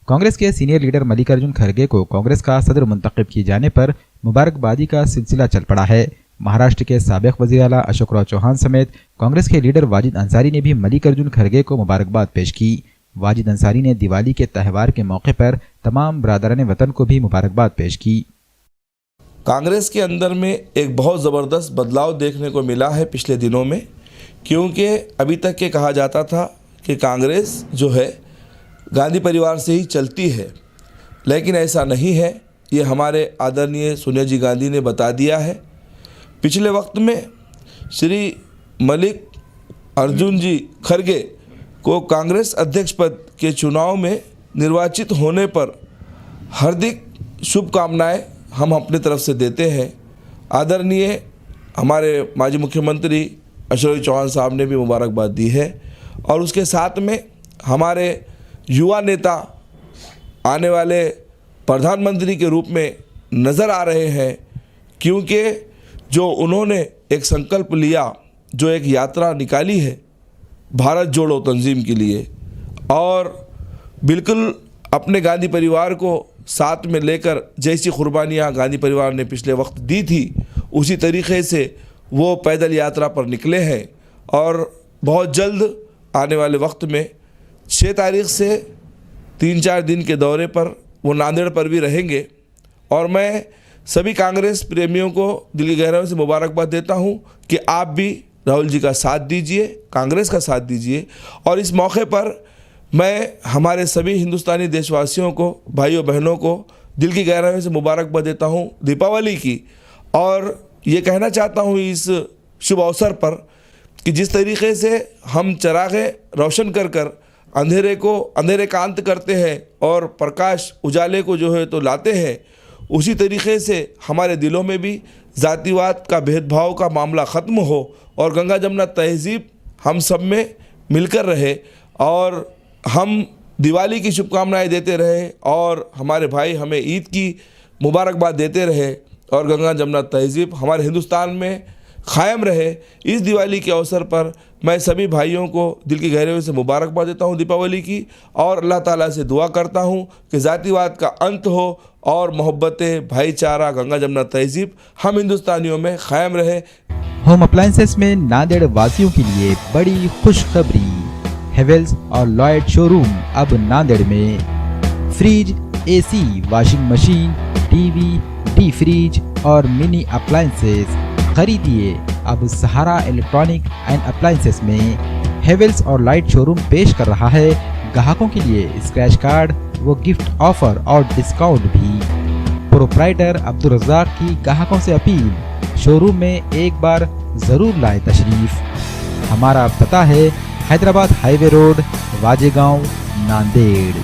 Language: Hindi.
कांग्रेस के सीनियर लीडर मल्लिकार्जुन खड़गे को कांग्रेस का सदर मुंतखब किए जाने पर मुबारकबादी का सिलसिला चल पड़ा है। महाराष्ट्र के साबिक वज़ीर आला अशोकराव चौहान समेत कांग्रेस के लीडर वाजिद अंसारी ने भी मल्लिकार्जुन खड़गे को मुबारकबाद पेश की। वाजिद अंसारी ने दिवाली के त्यौहार के मौके पर तमाम बरादरान वतन को भी मुबारकबाद पेश की। कांग्रेस के अंदर में एक बहुत ज़बरदस्त बदलाव देखने को मिला है पिछले दिनों में, क्योंकि अभी तक ये कहा जाता था कि कांग्रेस जो है गांधी परिवार से ही चलती है, लेकिन ऐसा नहीं है। ये हमारे आदरणीय सोनिया जी गांधी ने बता दिया है। पिछले वक्त में श्री मल्लिकार्जुन जी खड़गे को कांग्रेस अध्यक्ष पद के चुनाव में निर्वाचित होने पर हार्दिक शुभकामनाएं हम अपनी तरफ से देते हैं। आदरणीय हमारे माजी मुख्यमंत्री अशोकराव चौहान साहब ने भी मुबारकबाद दी है और उसके साथ में हमारे युवा नेता आने वाले प्रधानमंत्री के रूप में नज़र आ रहे हैं, क्योंकि जो उन्होंने एक संकल्प लिया, जो एक यात्रा निकाली है भारत जोड़ो तंजीम के लिए, और बिल्कुल अपने गांधी परिवार को साथ में लेकर जैसी कुर्बानियाँ गांधी परिवार ने पिछले वक्त दी थी, उसी तरीके से वो पैदल यात्रा पर निकले हैं। और बहुत जल्द आने वाले वक्त में 6 तारीख से 3-4 दिन के दौरे पर वो नांदेड़ पर भी रहेंगे। और मैं सभी कांग्रेस प्रेमियों को दिल की गहराइयों से मुबारकबाद देता हूं कि आप भी राहुल जी का साथ दीजिए, कांग्रेस का साथ दीजिए। और इस मौके पर मैं हमारे सभी हिंदुस्तानी देशवासियों को, भाइयों बहनों को दिल की गहराइयों से मुबारकबाद देता हूं दीपावली की। और ये कहना चाहता हूं इस शुभ अवसर पर कि जिस तरीके से हम चरागे रोशन कर अंधेरे का अंत करते हैं और प्रकाश उजाले को जो है तो लाते हैं, उसी तरीके से हमारे दिलों में भी जातिवाद का, भेदभाव का मामला ख़त्म हो और गंगा जमुना तहज़ीब हम सब में मिलकर रहे और हम दिवाली की शुभकामनाएं देते रहे और हमारे भाई हमें ईद की मुबारकबाद देते रहे और गंगा जमुना तहज़ीब हमारे हिंदुस्तान में क़ायम रहे। इस दिवाली के अवसर पर मैं सभी भाइयों को दिल की गहराइयों से मुबारकबाद देता हूं दीपावली की, और अल्लाह ताला से दुआ करता हूं कि जातिवाद का अंत हो और मोहब्बतें, भाईचारा, गंगा जमुना तहज़ीब हम हिंदुस्तानियों में क़ायम रहे। होम अप्लायंसेस में नांदेड़ वासियों के लिए बड़ी खुशखबरी। हेवेल्स और लॉयड शोरूम अब नांदेड़ में। Fridge, AC, washing machine, TV, D fridge और मिनी अप्लायंसेस खरीदिए अब सहारा इलेक्ट्रॉनिक एंड अप्लायंसेस में। हेवेल्स और लाइट शोरूम पेश कर रहा है ग्राहकों के लिए स्क्रैच कार्ड व गिफ्ट ऑफर और डिस्काउंट भी। प्रोप्राइटर अब्दुल रज़ाक की ग्राहकों से अपील, शोरूम में एक बार जरूर लाए तशरीफ। हमारा पता है हैदराबाद हाईवे रोड, वाजेगांव, नांदेड़।